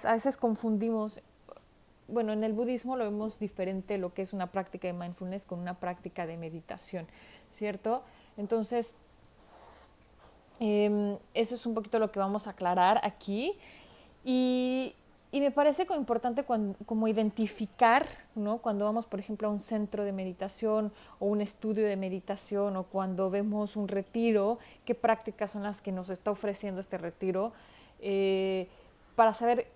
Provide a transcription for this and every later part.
A veces confundimos, bueno, en el budismo lo vemos diferente lo que es una práctica de mindfulness con una práctica de meditación, ¿cierto? Entonces, eso es un poquito lo que vamos a aclarar aquí. Y, y me parece como importante como identificar, ¿no? Cuando vamos, por ejemplo, a un centro de meditación o un estudio de meditación o cuando vemos un retiro, qué prácticas son las que nos está ofreciendo este retiro, eh, para saber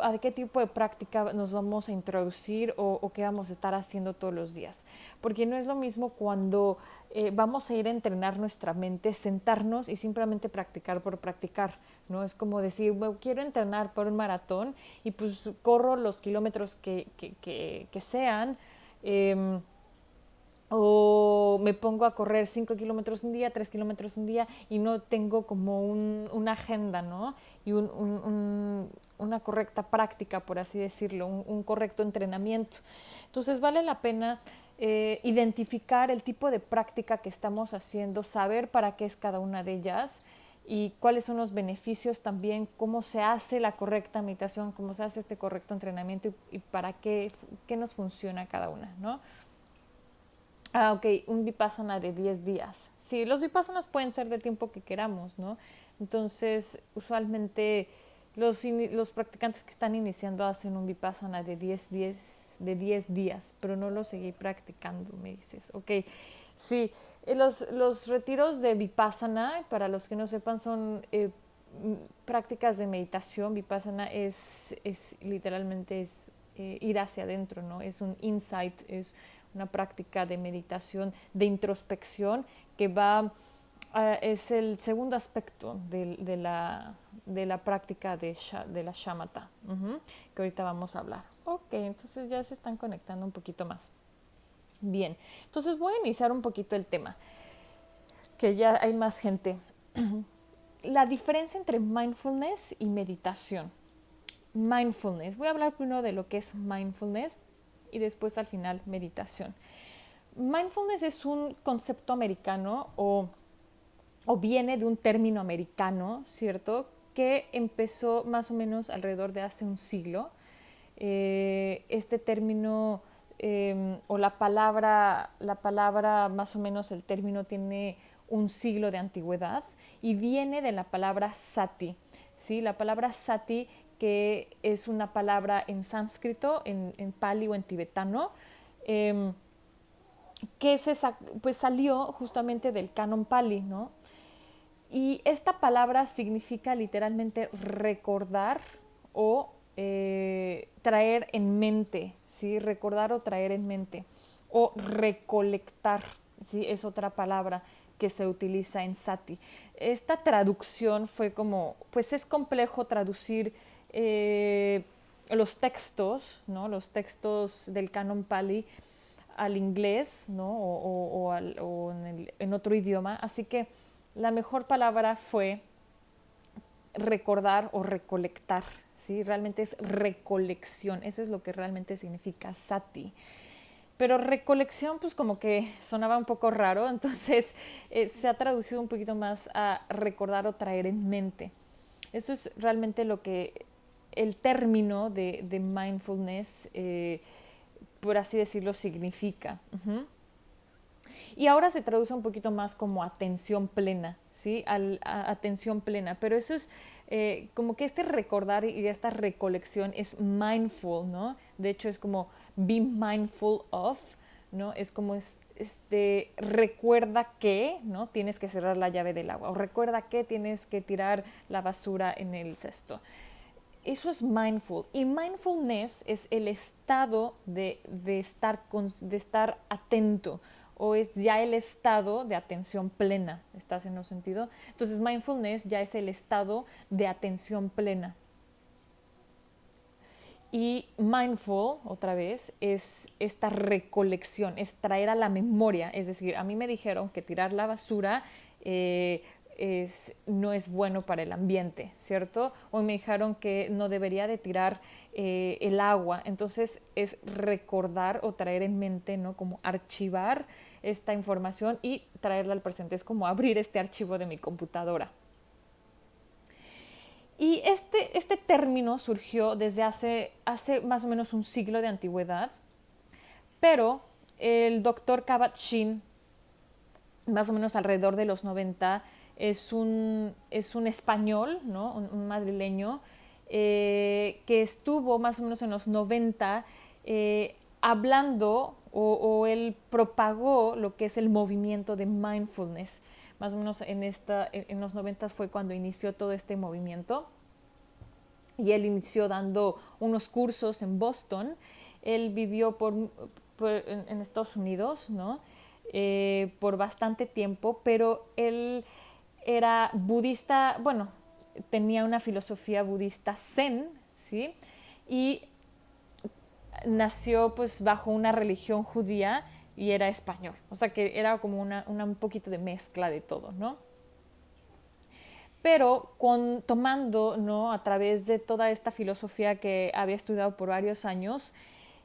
a qué tipo de práctica nos vamos a introducir o qué vamos a estar haciendo todos los días. Porque no es lo mismo cuando vamos a ir a entrenar nuestra mente, sentarnos y simplemente practicar por practicar, ¿no? Es como decir, bueno, quiero entrenar por un maratón y pues corro los kilómetros que sean, eh, o me pongo a correr 5 kilómetros un día, 3 kilómetros un día y no tengo como una agenda, ¿no? Y una correcta práctica, por así decirlo, un correcto entrenamiento. Entonces vale la pena identificar el tipo de práctica que estamos haciendo, saber para qué es cada una de ellas y cuáles son los beneficios también, cómo se hace la correcta meditación, cómo se hace este correcto entrenamiento y para qué nos funciona cada una, ¿no? Ah, ok, un vipassana de 10 días. Sí, los vipassanas pueden ser del tiempo que queramos, ¿no? Entonces, usualmente los practicantes que están iniciando hacen un vipassana de 10 días, pero no lo seguí practicando, me dices. Ok, sí, los retiros de vipassana, para los que no sepan, son prácticas de meditación. Vipassana es literalmente ir hacia adentro, ¿no? Es un insight, es una práctica de meditación, de introspección, que es el segundo aspecto de la práctica de la shamatha, que ahorita vamos a hablar. Ok, entonces ya se están conectando un poquito más. Bien, entonces voy a iniciar un poquito el tema, que ya hay más gente. La diferencia entre mindfulness y meditación. Mindfulness. Voy a hablar primero de lo que es mindfulness y después al final meditación. Mindfulness es un concepto americano o viene de un término americano, ¿cierto? Que empezó más o menos alrededor de hace un siglo. Este término o la palabra más o menos el término tiene un siglo de antigüedad y viene de la palabra sati, ¿sí? La palabra sati, que es una palabra en sánscrito, en pali o en tibetano, eh, que pues salió justamente del canon pali, ¿no? Y esta palabra significa literalmente recordar o traer en mente, ¿sí? Recordar o traer en mente. O recolectar, ¿sí? Es otra palabra que se utiliza en sati. Esta traducción fue como, pues es complejo traducir los textos, ¿no? Los textos del canon pali al inglés, ¿no? O en otro idioma. Así que la mejor palabra fue recordar o recolectar, ¿sí? Realmente es recolección, eso es lo que realmente significa sati. Pero recolección, pues como que sonaba un poco raro, entonces se ha traducido un poquito más a recordar o traer en mente. Eso es realmente lo que el término de mindfulness, por así decirlo, significa. Y ahora se traduce un poquito más como atención plena, ¿sí? Atención plena, pero eso es como que este recordar y esta recolección es mindful, ¿no? De hecho es como be mindful of, ¿no? Es como recuerda que, ¿no? Tienes que cerrar la llave del agua o recuerda que tienes que tirar la basura en el cesto. Eso es mindful. Y mindfulness es el estado de estar atento o es ya el estado de atención plena. ¿Está haciendo sentido? Entonces mindfulness ya es el estado de atención plena. Y mindful, otra vez, es esta recolección, es traer a la memoria. Es decir, a mí me dijeron que tirar la basura no es bueno para el ambiente, ¿cierto? O me dijeron que no debería de tirar el agua. Entonces es recordar o traer en mente, ¿no? Como archivar esta información y traerla al presente. Es como abrir este archivo de mi computadora. Y este término surgió desde hace más o menos un siglo de antigüedad, pero el doctor Kabat-Zinn, más o menos alrededor de los 90, es un español, ¿no? Un madrileño, que estuvo más o menos en los 90 hablando o él propagó lo que es el movimiento de mindfulness. Más o menos en los 90 fue cuando inició todo este movimiento. Y él inició dando unos cursos en Boston. Él vivió en Estados Unidos, ¿no? Por bastante tiempo, pero él era budista, bueno, tenía una filosofía budista zen, ¿sí? Y nació pues bajo una religión judía y era español, o sea que era como un poquito de mezcla de todo, ¿no? Pero tomando, ¿no? A través de toda esta filosofía que había estudiado por varios años,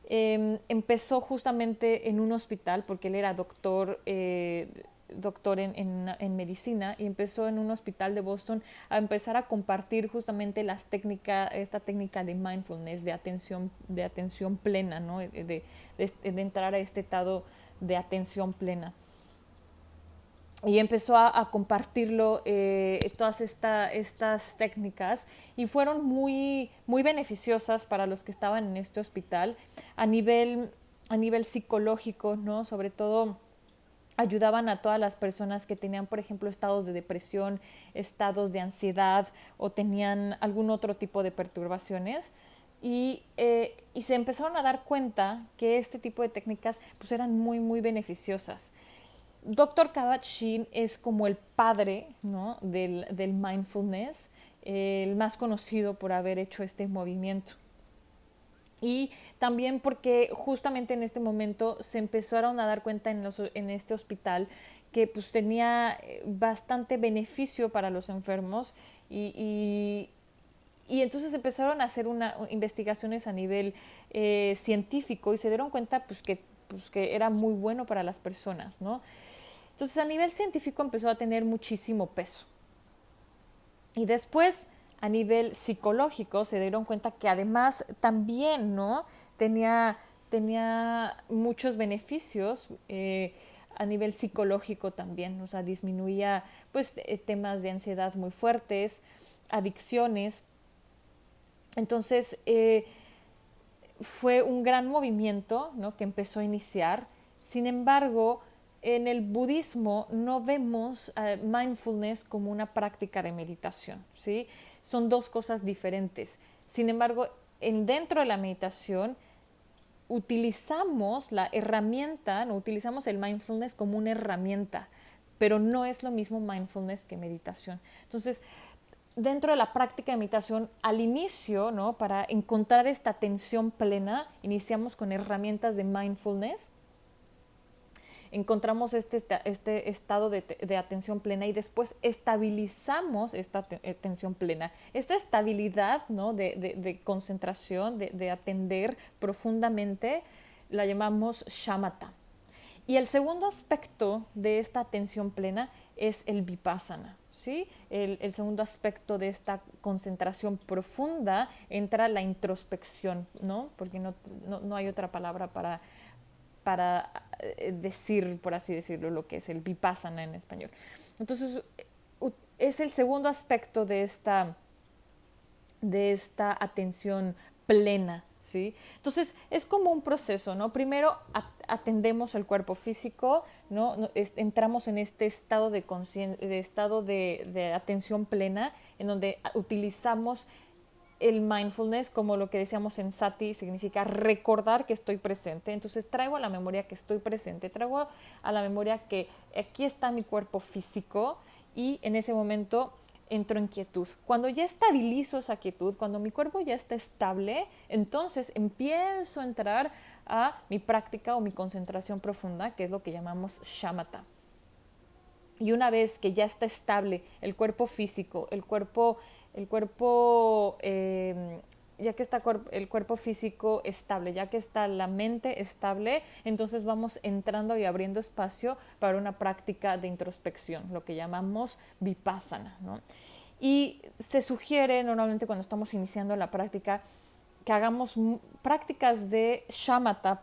empezó justamente en un hospital, porque él era doctor en medicina, y empezó en un hospital de Boston a empezar a compartir justamente esta técnica de mindfulness, de atención plena, ¿no? de entrar a este estado de atención plena. Y empezó a compartirlo, todas estas técnicas, y fueron muy, muy beneficiosas para los que estaban en este hospital a nivel psicológico, ¿no? Sobre todo ayudaban a todas las personas que tenían, por ejemplo, estados de depresión, estados de ansiedad o tenían algún otro tipo de perturbaciones. Y se empezaron a dar cuenta que este tipo de técnicas pues eran muy, muy beneficiosas. Dr. Kabat-Zinn es como el padre, ¿no? del mindfulness, el más conocido por haber hecho este movimiento. Y también porque justamente en este momento se empezaron a dar cuenta en este hospital que pues tenía bastante beneficio para los enfermos, y entonces empezaron a hacer investigaciones a nivel científico, y se dieron cuenta que era muy bueno para las personas, ¿no? Entonces a nivel científico empezó a tener muchísimo peso. Y después a nivel psicológico se dieron cuenta que además también, ¿no? tenía muchos beneficios a nivel psicológico también, o sea, disminuía pues temas de ansiedad muy fuertes, adicciones. Entonces fue un gran movimiento, ¿no? que empezó a iniciar. Sin embargo, en el budismo no vemos mindfulness como una práctica de meditación, ¿sí? Son dos cosas diferentes. Sin embargo, dentro de la meditación utilizamos la herramienta, no utilizamos el mindfulness como una herramienta, pero no es lo mismo mindfulness que meditación. Entonces, dentro de la práctica de meditación, al inicio, ¿no? Para encontrar esta atención plena, iniciamos con herramientas de mindfulness. Encontramos este estado de atención plena, y después estabilizamos esta atención plena. Esta estabilidad, ¿no? de concentración, de atender profundamente, la llamamos shamatha. Y el segundo aspecto de esta atención plena es el vipassana, ¿sí? El segundo aspecto de esta concentración profunda entra la introspección, ¿no? Porque no hay otra palabra para decir, por así decirlo, lo que es el vipassana en español. Entonces, es el segundo aspecto de esta atención plena, ¿sí? Entonces, es como un proceso, ¿no? Primero atendemos el cuerpo físico, ¿no? Entramos en este estado de atención plena, en donde utilizamos el mindfulness, como lo que decíamos en Sati, significa recordar que estoy presente. Entonces traigo a la memoria que estoy presente, traigo a la memoria que aquí está mi cuerpo físico, y en ese momento entro en quietud. Cuando ya estabilizo esa quietud, cuando mi cuerpo ya está estable, entonces empiezo a entrar a mi práctica o mi concentración profunda, que es lo que llamamos shamatha. Y una vez que ya está estable el cuerpo físico, ya que está el cuerpo físico estable, ya que está la mente estable, entonces vamos entrando y abriendo espacio para una práctica de introspección, lo que llamamos vipassana, ¿no? Y se sugiere normalmente cuando estamos iniciando la práctica que hagamos prácticas de shamatha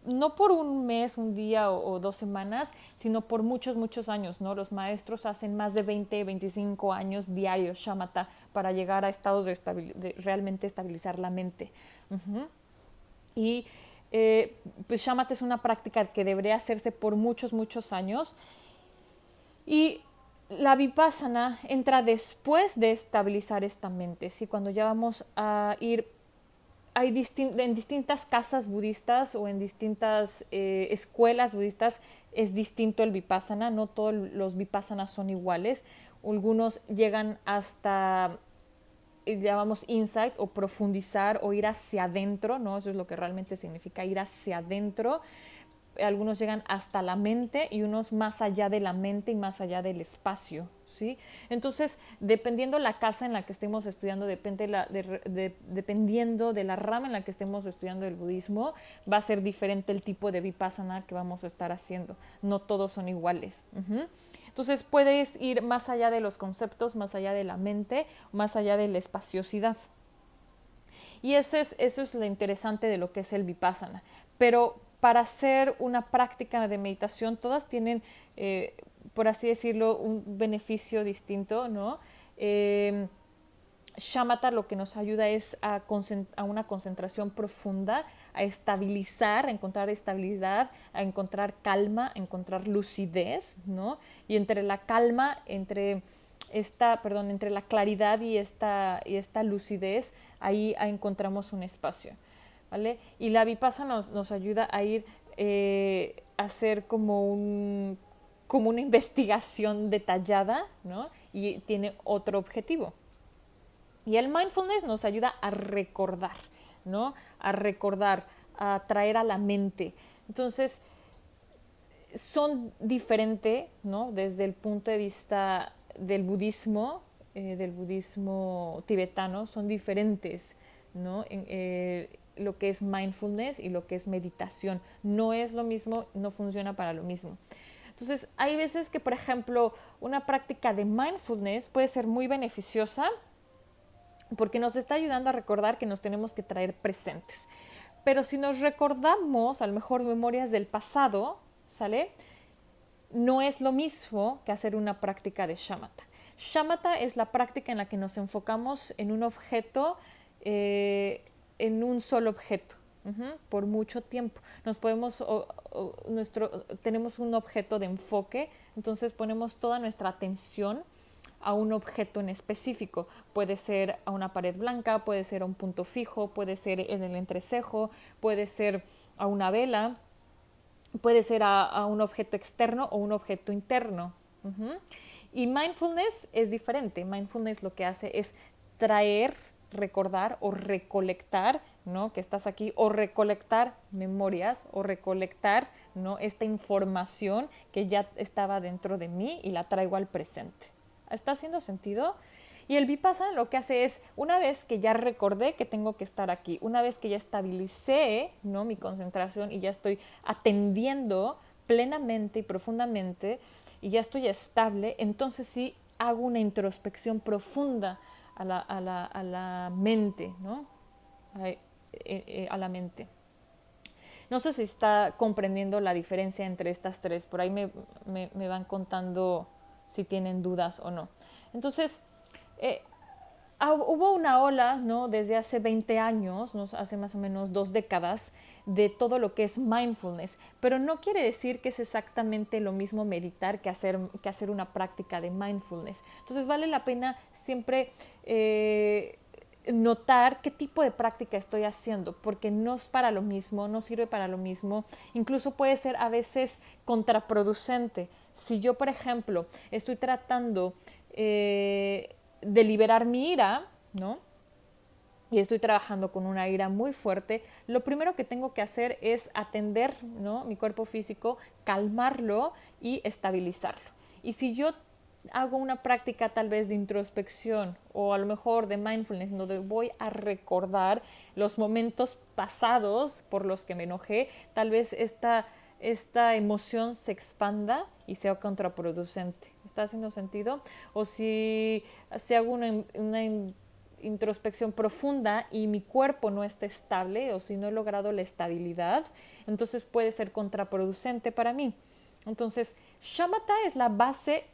no por un mes, un día o 2 semanas, sino por muchos, muchos años, ¿no? Los maestros hacen más de 20, 25 años diarios shamatha para llegar a estados de realmente estabilizar la mente. Y pues shamatha es una práctica que debería hacerse por muchos, muchos años. Y la vipassana entra después de estabilizar esta mente, ¿sí? Cuando ya vamos a ir en distintas casas budistas o en distintas escuelas budistas es distinto el vipassana, no todos los vipassanas son iguales, algunos llegan hasta llamamos insight o profundizar o ir hacia adentro, ¿no? Eso es lo que realmente significa ir hacia adentro. Algunos llegan hasta la mente y unos más allá de la mente y más allá del espacio, ¿sí? Entonces, dependiendo la casa en la que estemos estudiando, dependiendo de la rama en la que estemos estudiando el budismo, va a ser diferente el tipo de vipassana que vamos a estar haciendo. No todos son iguales. Entonces, puedes ir más allá de los conceptos, más allá de la mente, más allá de la espaciosidad. Y eso es lo interesante de lo que es el vipassana. Pero para hacer una práctica de meditación, todas tienen, por así decirlo, un beneficio distinto, ¿no? Shamatha lo que nos ayuda es a una concentración profunda, a estabilizar, a encontrar estabilidad, a encontrar calma, a encontrar lucidez, ¿no? Y entre la calma, entre la claridad y esta lucidez, ahí encontramos un espacio, ¿vale? Y la vipassana nos ayuda a ir a hacer como una investigación detallada, ¿no? Y tiene otro objetivo. Y el mindfulness nos ayuda a recordar, ¿no? A recordar, a traer a la mente. Entonces, son diferentes, ¿no? Desde el punto de vista del budismo tibetano, son diferentes, ¿no? Lo que es mindfulness y lo que es meditación. No es lo mismo, no funciona para lo mismo. Entonces, hay veces que, por ejemplo, una práctica de mindfulness puede ser muy beneficiosa porque nos está ayudando a recordar que nos tenemos que traer presentes. Pero si nos recordamos, a lo mejor, memorias del pasado, ¿sale? No es lo mismo que hacer una práctica de shamatha. Shamatha es la práctica en la que nos enfocamos en un objeto, en un solo objeto, por mucho tiempo. Tenemos un objeto de enfoque, entonces ponemos toda nuestra atención a un objeto en específico. Puede ser a una pared blanca, puede ser a un punto fijo, puede ser en el entrecejo, puede ser a una vela, puede ser a un objeto externo o un objeto interno. Y mindfulness es diferente. Mindfulness lo que hace es traer, recordar o recolectar, ¿no? Que estás aquí, o recolectar memorias o recolectar, ¿no? Esta información que ya estaba dentro de mí y la traigo al presente. ¿Está haciendo sentido? Y el vipassana lo que hace es, una vez que ya recordé que tengo que estar aquí, una vez que ya estabilicé, ¿no? Mi concentración y ya estoy atendiendo plenamente y profundamente y ya estoy estable, entonces sí hago una introspección profunda a la mente, ¿no? A la mente. No sé si está comprendiendo la diferencia entre estas tres. Por ahí me van contando si tienen dudas o no. Entonces, hubo una ola, ¿no? Desde hace 20 años, ¿no? Hace más o menos 2 décadas, de todo lo que es mindfulness. Pero no quiere decir que es exactamente lo mismo meditar que hacer una práctica de mindfulness. Entonces, vale la pena siempre notar qué tipo de práctica estoy haciendo, porque no es para lo mismo, no sirve para lo mismo, incluso puede ser a veces contraproducente. Si yo, por ejemplo, estoy tratando de liberar mi ira, ¿no? Y estoy trabajando con una ira muy fuerte, lo primero que tengo que hacer es atender, ¿no? Mi cuerpo físico, calmarlo y estabilizarlo. Y si yo hago una práctica tal vez de introspección o a lo mejor de mindfulness, donde voy a recordar los momentos pasados por los que me enojé, tal vez esta emoción se expanda y sea contraproducente. ¿Está haciendo sentido? O si hago una introspección profunda y mi cuerpo no está estable, o si no he logrado la estabilidad, entonces puede ser contraproducente para mí. Entonces, shamatha es la base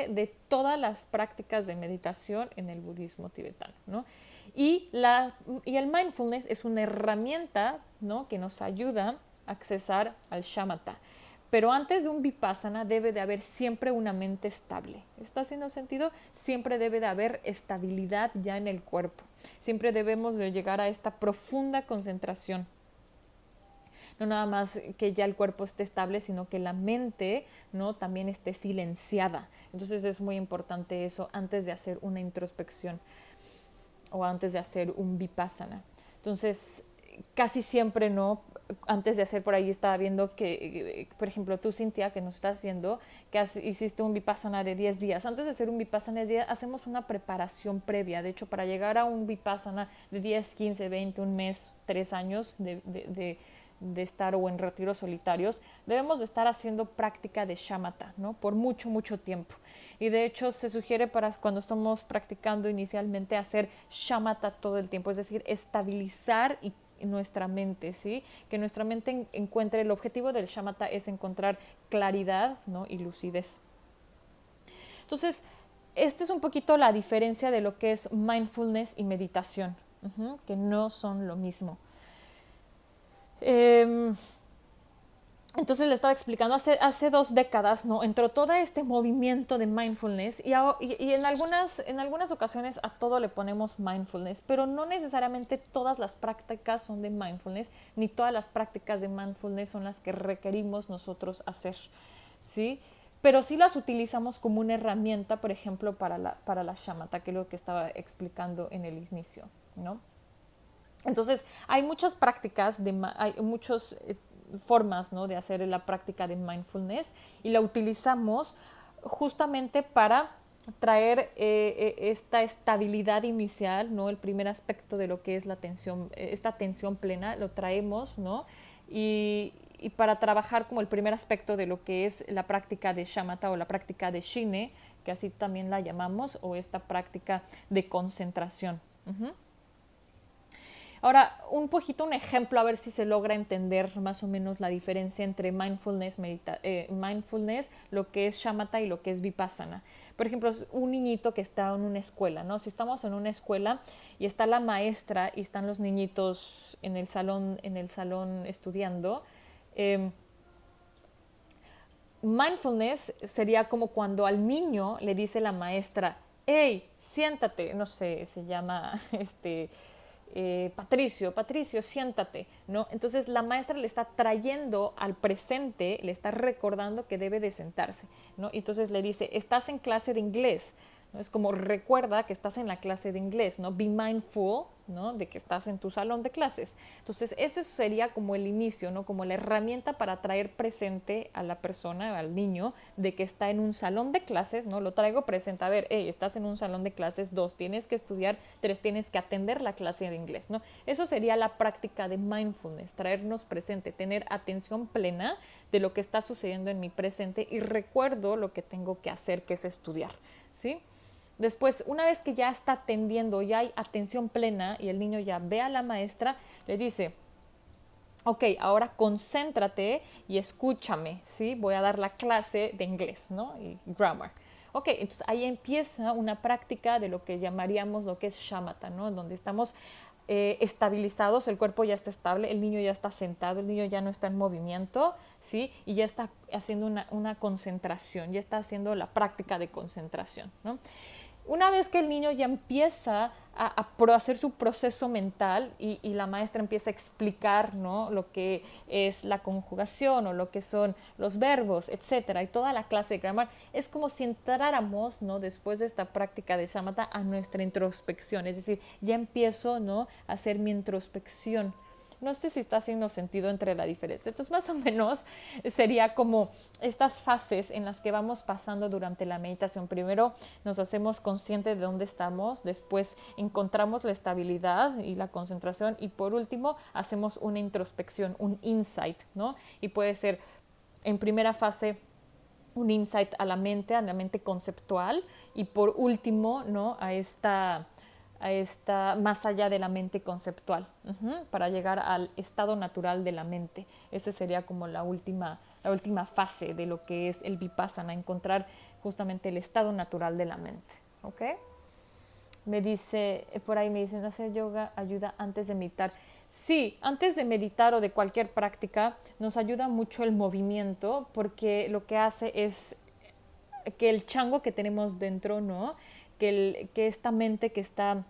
de todas las prácticas de meditación en el budismo tibetano, ¿no? Y el mindfulness es una herramienta, ¿no?, que nos ayuda a accesar al shamatha. Pero antes de un vipassana debe de haber siempre una mente estable. ¿Está haciendo sentido? Siempre debe de haber estabilidad ya en el cuerpo. Siempre debemos de llegar a esta profunda concentración. No nada más que ya el cuerpo esté estable, sino que la mente, ¿no?, también esté silenciada. Entonces es muy importante eso antes de hacer una introspección o antes de hacer un vipassana. Entonces, casi siempre no, antes de hacer, por ahí estaba viendo que, por ejemplo, tú, Cintia, que nos estás viendo, que hiciste un vipassana de 10 días. Antes de hacer un vipassana de 10 días, hacemos una preparación previa. De hecho, para llegar a un vipassana de 10, 15, 20, un mes, 3 años de estar o en retiros solitarios, debemos de estar haciendo práctica de shamatha, ¿no?, por mucho, mucho tiempo. Y de hecho se sugiere para cuando estamos practicando inicialmente hacer shamatha todo el tiempo, es decir, estabilizar nuestra mente, ¿sí? Que nuestra mente encuentre, el objetivo del shamatha es encontrar claridad, ¿no?, y lucidez. Entonces, esta es un poquito la diferencia de lo que es mindfulness y meditación, que no son lo mismo. Entonces le estaba explicando, hace 2 décadas, ¿no?, entró todo este movimiento de mindfulness y en algunas ocasiones a todo le ponemos mindfulness, pero no necesariamente todas las prácticas son de mindfulness, ni todas las prácticas de mindfulness son las que requerimos nosotros hacer, ¿sí? Pero sí las utilizamos como una herramienta, por ejemplo, para la shamatha, que es lo que estaba explicando en el inicio, ¿no? Entonces, hay muchas prácticas, hay muchas formas, ¿no?, de hacer la práctica de mindfulness, y la utilizamos justamente para traer esta estabilidad inicial, ¿no?, el primer aspecto de lo que es la atención, esta atención plena, lo traemos, ¿no?, y para trabajar como el primer aspecto de lo que es la práctica de shamatha o la práctica de shine, que así también la llamamos, o esta práctica de concentración. Ahora, un ejemplo, a ver si se logra entender más o menos la diferencia entre mindfulness, lo que es shamatha y lo que es vipassana. Por ejemplo, un niñito que está en una escuela, ¿no? Si estamos en una escuela y está la maestra y están los niñitos en el salón estudiando, mindfulness sería como cuando al niño le dice la maestra, hey, siéntate, no sé, se llama Patricio, siéntate, ¿no? Entonces la maestra le está trayendo al presente, le está recordando que debe de sentarse, ¿no? Y entonces le dice, estás en clase de inglés, ¿no? Es como recuerda que estás en la clase de inglés, ¿no? Be mindful, ¿no?, de que estás en tu salón de clases. Entonces ese sería como el inicio, ¿no?, como la herramienta para traer presente a la persona, al niño, de que está en un salón de clases, ¿no? Lo traigo presente, a ver, hey, estás en un salón de clases, 2, tienes que estudiar, 3, tienes que atender la clase de inglés, ¿no? Eso sería la práctica de mindfulness, traernos presente, tener atención plena de lo que está sucediendo en mi presente y recuerdo lo que tengo que hacer, que es estudiar, ¿sí? Después, una vez que ya está atendiendo, ya hay atención plena y el niño ya ve a la maestra, le dice, ok, ahora concéntrate y escúchame, ¿sí? Voy a dar la clase de inglés, ¿no? Y grammar. Ok, entonces ahí empieza una práctica de lo que llamaríamos lo que es shamatha, ¿no? Donde estamos estabilizados, el cuerpo ya está estable, el niño ya está sentado, el niño ya no está en movimiento, ¿sí? Y ya está haciendo una concentración, ya está haciendo la práctica de concentración, ¿no? Una vez que el niño ya empieza a hacer su proceso mental y la maestra empieza a explicar, ¿no?, lo que es la conjugación o lo que son los verbos, etcétera, y toda la clase de grammar, es como si entráramos, ¿no?, después de esta práctica de shamatha a nuestra introspección, es decir, ya empiezo, ¿no?, a hacer mi introspección No sé si está haciendo sentido entre la diferencia. Entonces, más o menos sería como estas fases en las que vamos pasando durante la meditación. Primero nos hacemos conscientes de dónde estamos, después encontramos la estabilidad y la concentración y por último hacemos una introspección, un insight, ¿no? Y puede ser en primera fase un insight a la mente conceptual y por último, ¿no? A esta más allá de la mente conceptual, para llegar al estado natural de la mente. Esa sería como la última fase de lo que es el vipassana, encontrar justamente el estado natural de la mente. ¿Ok? Me dice, por ahí me dicen, hacer yoga ayuda antes de meditar. Sí, antes de meditar o de cualquier práctica nos ayuda mucho el movimiento porque lo que hace es que el chango que tenemos dentro, ¿no? Que esta mente que está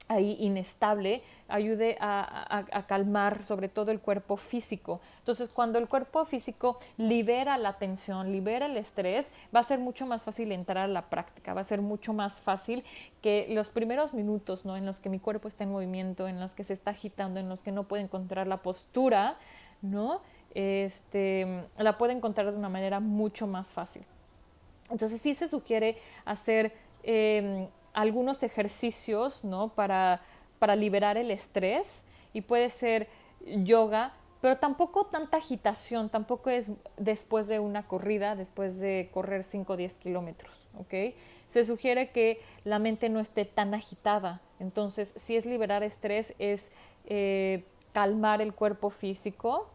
ahí inestable ayude a calmar sobre todo el cuerpo físico. Entonces, cuando el cuerpo físico libera la tensión, libera el estrés, va a ser mucho más fácil entrar a la práctica, va a ser mucho más fácil que los primeros minutos, ¿no? En los que mi cuerpo está en movimiento, en los que se está agitando, en los que no puedo encontrar la postura, ¿no? La puedo encontrar de una manera mucho más fácil. Entonces sí se sugiere hacer algunos ejercicios, ¿no? Para liberar el estrés y puede ser yoga, pero tampoco tanta agitación, tampoco es después de una corrida, después de correr 5 o 10 kilómetros, ¿ok? Se sugiere que la mente no esté tan agitada, entonces si es liberar estrés es calmar el cuerpo físico,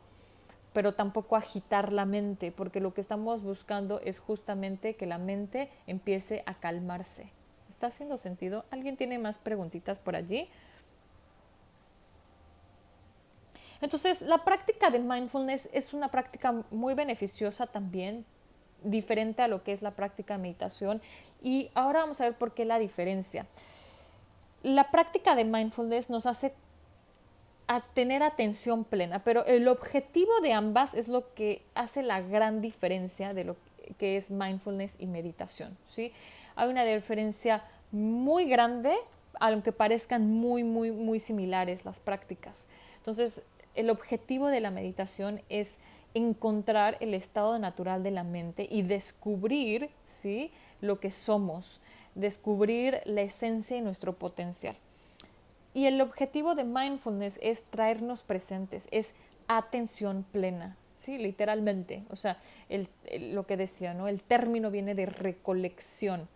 pero tampoco agitar la mente, porque lo que estamos buscando es justamente que la mente empiece a calmarse. ¿Está haciendo sentido? ¿Alguien tiene más preguntitas por allí? Entonces, la práctica de mindfulness es una práctica muy beneficiosa también, diferente a lo que es la práctica de meditación. Y ahora vamos a ver por qué la diferencia. La práctica de mindfulness nos hace a tener atención plena, pero el objetivo de ambas es lo que hace la gran diferencia de lo que es mindfulness y meditación, ¿sí? Hay una diferencia muy grande, aunque parezcan muy similares las prácticas. Entonces, el objetivo de la meditación es encontrar el estado natural de la mente y descubrir, ¿sí?, lo que somos, descubrir la esencia y nuestro potencial. Y el objetivo de mindfulness es traernos presentes, es atención plena, ¿sí? Literalmente. O sea, lo que decía, ¿no? El término viene de recolección,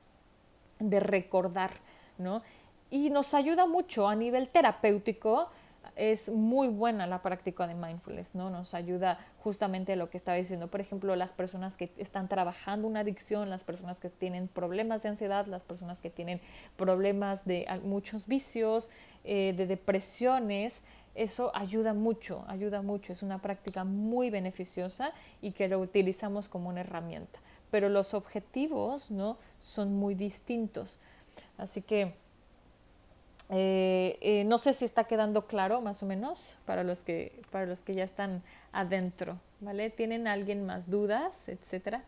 de recordar, ¿no? Y nos ayuda mucho a nivel terapéutico. Es muy buena la práctica de mindfulness, ¿no? Nos ayuda justamente a lo que estaba diciendo. Por ejemplo, las personas que están trabajando una adicción, las personas que tienen problemas de ansiedad, las personas que tienen problemas de muchos vicios, de depresiones, eso ayuda mucho, es una práctica muy beneficiosa y que lo utilizamos como una herramienta. Pero los objetivos, ¿no?, son muy distintos. Así que no sé si está quedando claro más o menos para los que ya están adentro, ¿vale? ¿Tienen alguien más dudas, etcétera?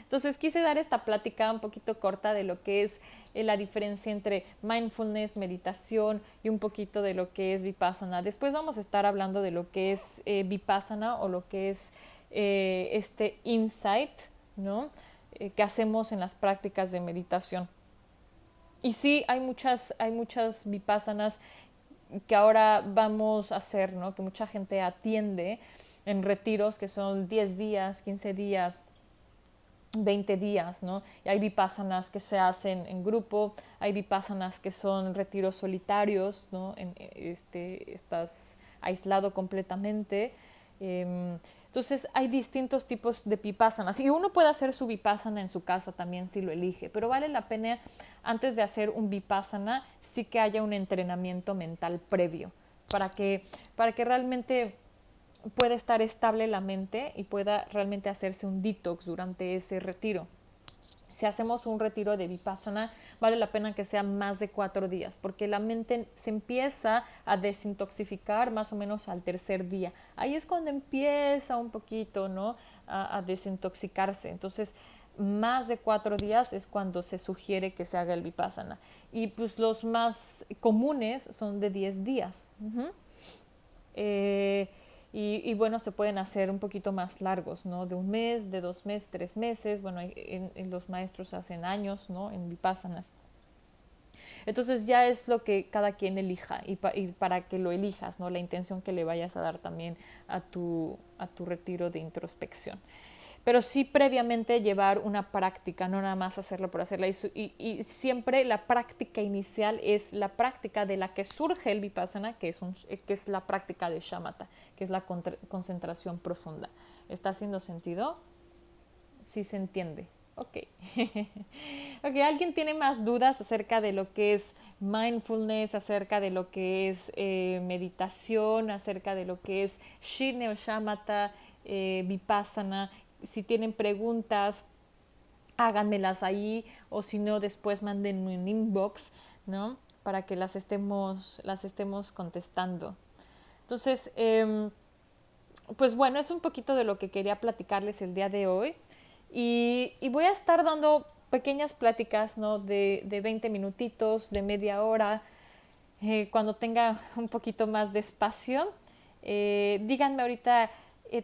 Entonces quise dar esta plática un poquito corta de lo que es la diferencia entre mindfulness, meditación y un poquito de lo que es vipassana. Después vamos a estar hablando de lo que es vipassana o lo que es este insight, ¿no?, que hacemos en las prácticas de meditación. Y sí, hay muchas vipassanas que ahora vamos a hacer, ¿no?, que mucha gente atiende en retiros que son 10 días, 15 días, 20 días, ¿no? Y hay vipassanas que se hacen en grupo, hay vipassanas que son retiros solitarios, ¿no? Estás aislado completamente. Entonces hay distintos tipos de vipassanas y uno puede hacer su vipassana en su casa también si lo elige, pero vale la pena antes de hacer un vipassana sí que haya un entrenamiento mental previo para que realmente pueda estar estable la mente y pueda realmente hacerse un detox durante ese retiro. Si hacemos un retiro de vipassana, vale la pena que sea más de 4 días, porque la mente se empieza a desintoxicar más o menos al tercer día. Ahí es cuando empieza un poquito, ¿no?, a desintoxicarse. Entonces, más de 4 días es cuando se sugiere que se haga el vipassana. Y pues los más comunes son de 10 días. Y bueno, se pueden hacer un poquito más largos, ¿no? De un mes, de 2 meses, 3 meses. Bueno, en los maestros hacen años, ¿no? En vipassanas. Entonces ya es lo que cada quien elija y para que lo elijas, ¿no? La intención que le vayas a dar también a tu retiro de introspección. Pero sí previamente llevar una práctica, no nada más hacerlo por hacerla. Y siempre la práctica inicial es la práctica de la que surge el vipassana, que es la práctica de shamatha, que es la concentración profunda. ¿Está haciendo sentido? Sí se entiende. Ok. Ok, ¿alguien tiene más dudas acerca de lo que es mindfulness, acerca de lo que es meditación, acerca de lo que es shine o shamatha, vipassana? Si tienen preguntas, háganmelas ahí, o si no, después mándenme un inbox, ¿no? Para que las estemos contestando. Entonces, pues bueno, es un poquito de lo que quería platicarles el día de hoy. Y voy a estar dando pequeñas pláticas, ¿no? De 20 minutitos, de media hora, cuando tenga un poquito más de espacio. Díganme ahorita,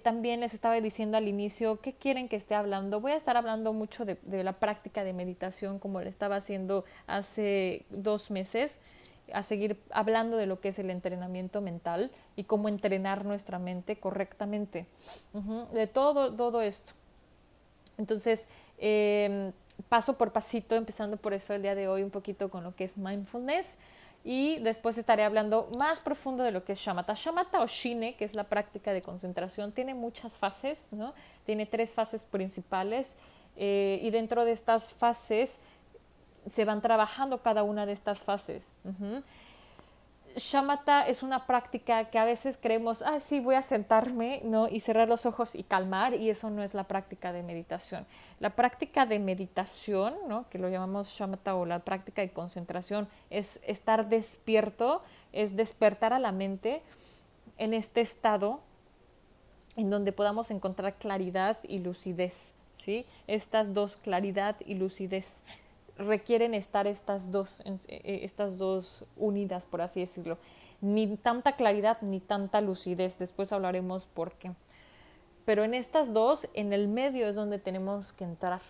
también les estaba diciendo al inicio, ¿qué quieren que esté hablando? Voy a estar hablando mucho de la práctica de meditación, como le estaba haciendo hace 2 meses, a seguir hablando de lo que es el entrenamiento mental y cómo entrenar nuestra mente correctamente. De todo esto. Entonces, paso por pasito, empezando por eso el día de hoy, un poquito con lo que es mindfulness. Y después estaré hablando más profundo de lo que es shamatha. Shamatha o shine, que es la práctica de concentración, tiene muchas fases, ¿no? Tiene 3 fases principales. Y dentro de estas fases se van trabajando cada una de estas fases. Shamatha es una práctica que a veces creemos, sí, voy a sentarme, ¿no? Y cerrar los ojos y calmar, y eso no es la práctica de meditación. La práctica de meditación, ¿no? Que lo llamamos shamatha o la práctica de concentración, es estar despierto, es despertar a la mente en este estado en donde podamos encontrar claridad y lucidez, ¿sí? Estas dos, claridad y lucidez, requieren estar estas dos unidas, por así decirlo. Ni tanta claridad ni tanta lucidez, después hablaremos por qué. Pero en estas dos, en el medio es donde tenemos que entrar.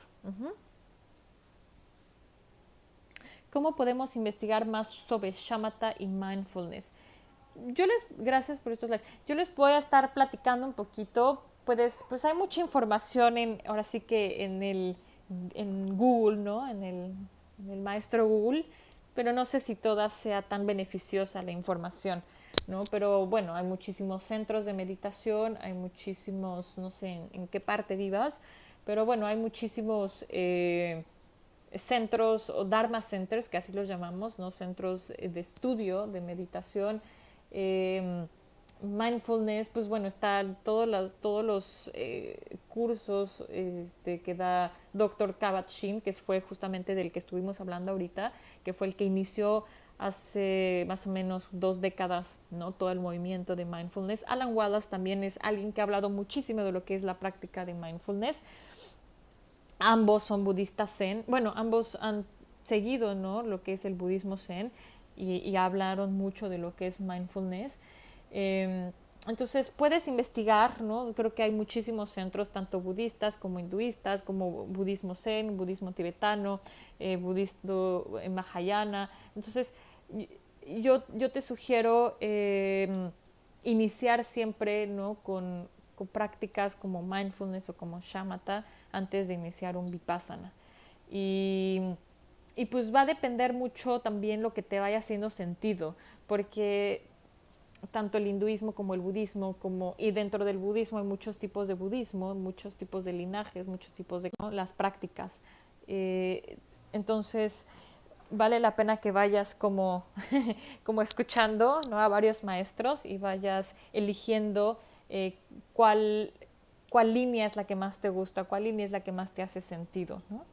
¿Cómo podemos investigar más sobre shamatha y mindfulness? Gracias por estos likes. Yo les voy a estar platicando un poquito. Pues hay mucha información ahora sí que en Google, ¿no? En el maestro Google, pero no sé si toda sea tan beneficiosa la información, ¿no? Pero bueno, hay muchísimos centros de meditación, hay muchísimos, no sé en qué parte vivas, pero bueno, hay muchísimos centros o Dharma Centers, que así los llamamos, ¿no? Centros de estudio, de meditación, mindfulness, pues bueno, están todos los cursos que da Dr. Kabat-Zinn, que fue justamente del que estuvimos hablando ahorita, que fue el que inició hace más o menos 2 décadas, ¿no? Todo el movimiento de mindfulness. Alan Wallace también es alguien que ha hablado muchísimo de lo que es la práctica de mindfulness. Ambos son budistas zen. Bueno, ambos han seguido, ¿no? Lo que es el budismo zen y hablaron mucho de lo que es mindfulness. Entonces puedes investigar, ¿no? Creo que hay muchísimos centros, tanto budistas como hinduistas, como budismo zen, budismo tibetano, budismo mahayana. Entonces yo te sugiero iniciar siempre, ¿no? Con prácticas como mindfulness o como shamatha antes de iniciar un vipassana. Y, y pues va a depender mucho también lo que te vaya haciendo sentido, porque tanto el hinduismo como el budismo, y dentro del budismo hay muchos tipos de budismo, muchos tipos de linajes, muchos tipos de, ¿no? Las prácticas. Entonces, vale la pena que vayas como escuchando, ¿no? A varios maestros y vayas eligiendo cuál, cuál línea es la que más te gusta, cuál línea es la que más te hace sentido, ¿no?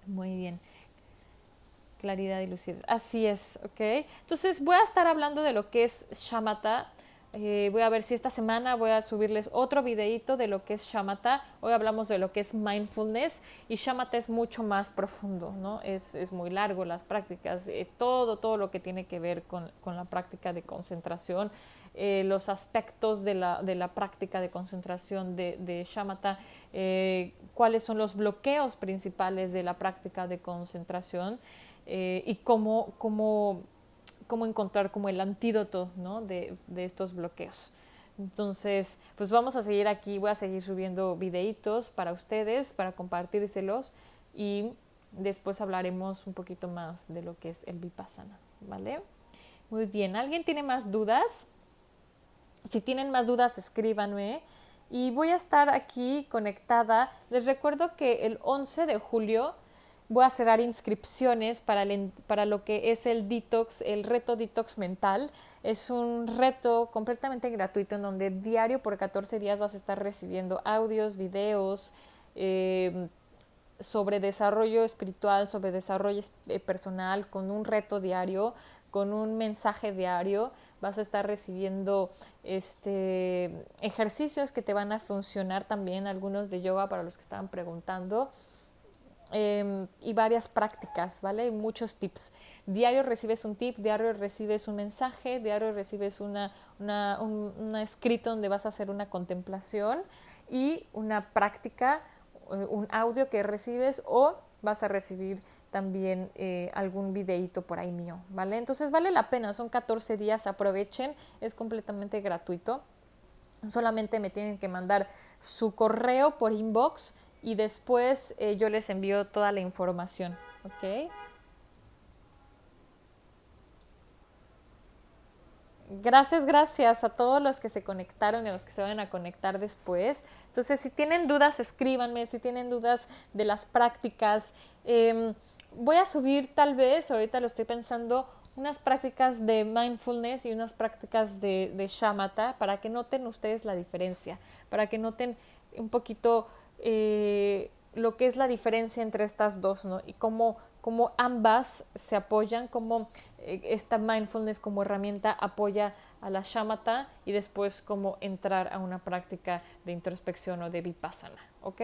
Muy bien. Claridad y lucidez. Así es, ¿ok? Entonces voy a estar hablando de lo que es shamatha, Voy a ver si esta semana voy a subirles otro videito de lo que es shamatha. Hoy hablamos de lo que es mindfulness y shamatha es mucho más profundo, ¿no? Es muy largo las prácticas, todo lo que tiene que ver con la práctica de concentración, los aspectos de la práctica de concentración de shamatha, cuáles son los bloqueos principales de la práctica de concentración y cómo encontrar como el antídoto, ¿no? de estos bloqueos. Entonces, pues vamos a seguir aquí, voy a seguir subiendo videitos para ustedes, para compartírselos y después hablaremos un poquito más de lo que es el Vipassana, ¿vale? Muy bien, ¿alguien tiene más dudas? Si tienen más dudas, escríbanme. Y voy a estar aquí conectada. Les recuerdo que el 11 de julio voy a cerrar inscripciones para lo que es el detox, el reto detox mental. Es un reto completamente gratuito en donde diario por 14 días vas a estar recibiendo audios, videos, sobre desarrollo espiritual, sobre desarrollo personal, con un reto diario, con un mensaje diario. Vas a estar recibiendo ejercicios que te van a funcionar también, algunos de yoga para los que estaban preguntando. Y varias prácticas, ¿vale? Muchos tips. Diario recibes un tip, diario recibes un mensaje, diario recibes un escrito donde vas a hacer una contemplación y una práctica, un audio que recibes o vas a recibir también algún videíto por ahí mío, ¿vale? Entonces vale la pena, son 14 días, aprovechen, es completamente gratuito. Solamente me tienen que mandar su correo por inbox y después yo les envío toda la información, ¿ok? Gracias a todos los que se conectaron y a los que se van a conectar después. Entonces, si tienen dudas, escríbanme, si tienen dudas de las prácticas. Voy a subir tal vez, ahorita lo estoy pensando, unas prácticas de mindfulness y unas prácticas de shamatha para que noten ustedes la diferencia, para que noten un poquito lo que es la diferencia entre estas dos, ¿no? Y cómo ambas se apoyan, cómo esta mindfulness como herramienta apoya a la shamatha y después cómo entrar a una práctica de introspección o de vipassana, ¿ok?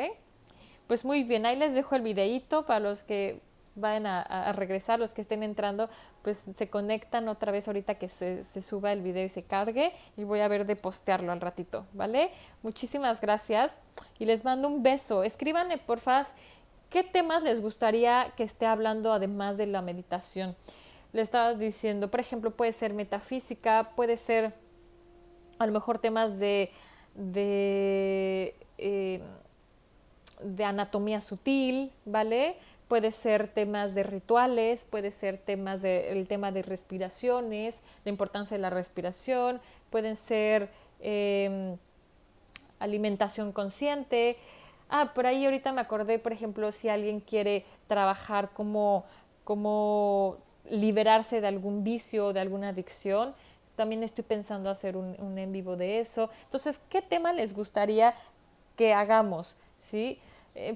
Pues muy bien, ahí les dejo el videíto para los que vayan a regresar, los que estén entrando, pues se conectan otra vez ahorita que se suba el video y se cargue y voy a ver de postearlo al ratito, ¿vale? Muchísimas gracias y les mando un beso. Escríbanme, porfa, qué temas les gustaría que esté hablando además de la meditación. Le estaba diciendo, por ejemplo, puede ser metafísica, puede ser a lo mejor temas de de anatomía sutil, ¿vale? Puede ser temas de rituales, puede ser el tema de respiraciones, la importancia de la respiración, pueden ser alimentación consciente. Por ahí ahorita me acordé, por ejemplo, si alguien quiere trabajar como liberarse de algún vicio, de alguna adicción, también estoy pensando hacer un en vivo de eso. Entonces, ¿qué tema les gustaría que hagamos? ¿Sí?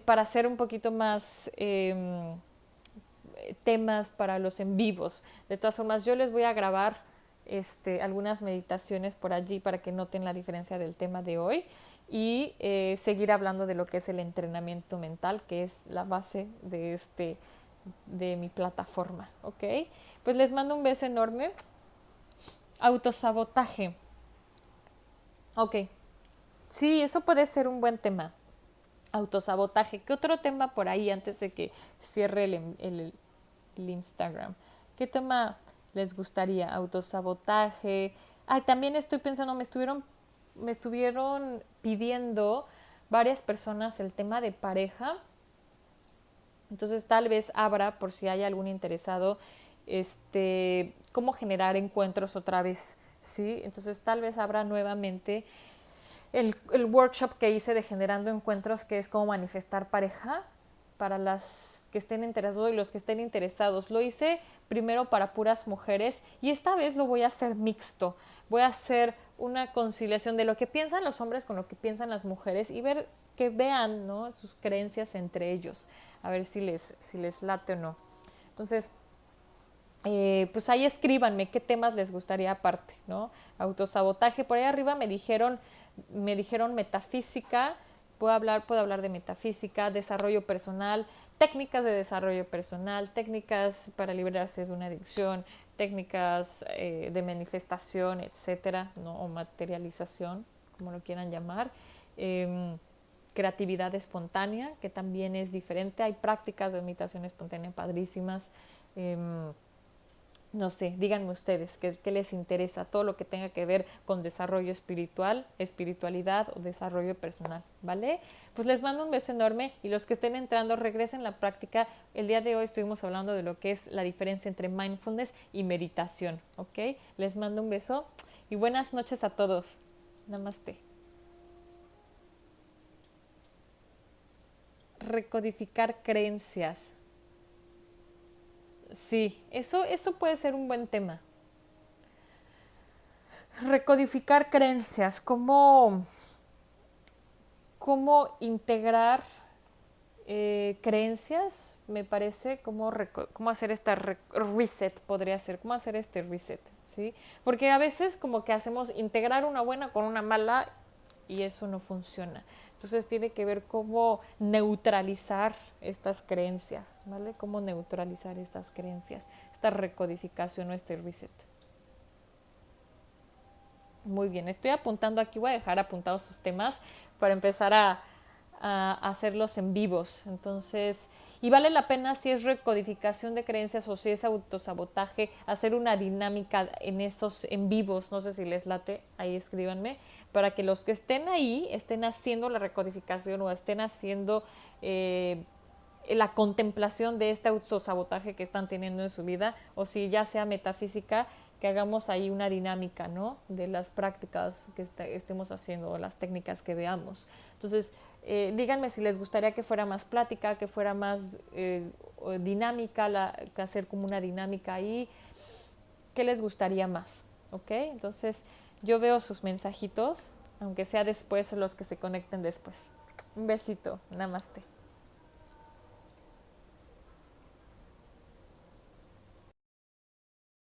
Para hacer un poquito más temas para los en vivos. De todas formas, yo les voy a grabar algunas meditaciones por allí para que noten la diferencia del tema de hoy y seguir hablando de lo que es el entrenamiento mental, que es la base de mi plataforma, ¿ok? Pues les mando un beso enorme. Autosabotaje. Ok. Sí, eso puede ser un buen tema. Autosabotaje. ¿Qué otro tema por ahí antes de que cierre el Instagram? ¿Qué tema les gustaría? Autosabotaje. También estoy pensando, me estuvieron pidiendo varias personas el tema de pareja. Entonces tal vez abra, por si hay algún interesado, cómo generar encuentros otra vez, ¿sí? Entonces tal vez abra nuevamente el workshop que hice de Generando Encuentros, que es cómo manifestar pareja para las que estén interesados y los que estén interesados. Lo hice primero para puras mujeres y esta vez lo voy a hacer mixto. Voy a hacer una conciliación de lo que piensan los hombres con lo que piensan las mujeres y ver que vean, ¿no?, sus creencias entre ellos, a ver si les late o no. Entonces, pues ahí escríbanme qué temas les gustaría aparte, ¿no? Autosabotaje, por ahí arriba me dijeron metafísica, puedo hablar de metafísica, desarrollo personal, técnicas de desarrollo personal, técnicas para librarse de una adicción, técnicas de manifestación, etcétera, ¿no? O materialización, como lo quieran llamar. Creatividad espontánea, que también es diferente. Hay prácticas de meditación espontánea padrísimas. No sé, díganme ustedes qué les interesa, todo lo que tenga que ver con desarrollo espiritual, espiritualidad o desarrollo personal, ¿vale? Pues les mando un beso enorme y los que estén entrando, regresen a la práctica. El día de hoy estuvimos hablando de lo que es la diferencia entre mindfulness y meditación, ¿ok? Les mando un beso y buenas noches a todos. Namaste. Recodificar creencias. Sí, eso puede ser un buen tema. Recodificar creencias, cómo integrar creencias, me parece, cómo hacer esta reset, podría ser, cómo hacer este reset, ¿sí? Porque a veces como que hacemos integrar una buena con una mala y eso no funciona. Entonces tiene que ver cómo neutralizar estas creencias, ¿vale? Cómo neutralizar estas creencias, esta recodificación o este reset. Muy bien, estoy apuntando aquí, voy a dejar apuntados sus temas para empezar a hacerlos en vivos. Entonces, y vale la pena si es recodificación de creencias o si es autosabotaje, hacer una dinámica en estos en vivos, no sé si les late, ahí escríbanme, para que los que estén ahí estén haciendo la recodificación o estén haciendo la contemplación de este autosabotaje que están teniendo en su vida, o si ya sea metafísica, que hagamos ahí una dinámica, ¿no? De las prácticas que estemos haciendo o las técnicas que veamos. Entonces, díganme si les gustaría que fuera más plática, que fuera más dinámica, que hacer como una dinámica ahí. ¿Qué les gustaría más? ¿Ok? Entonces, yo veo sus mensajitos, aunque sea después los que se conecten después. Un besito. Namaste.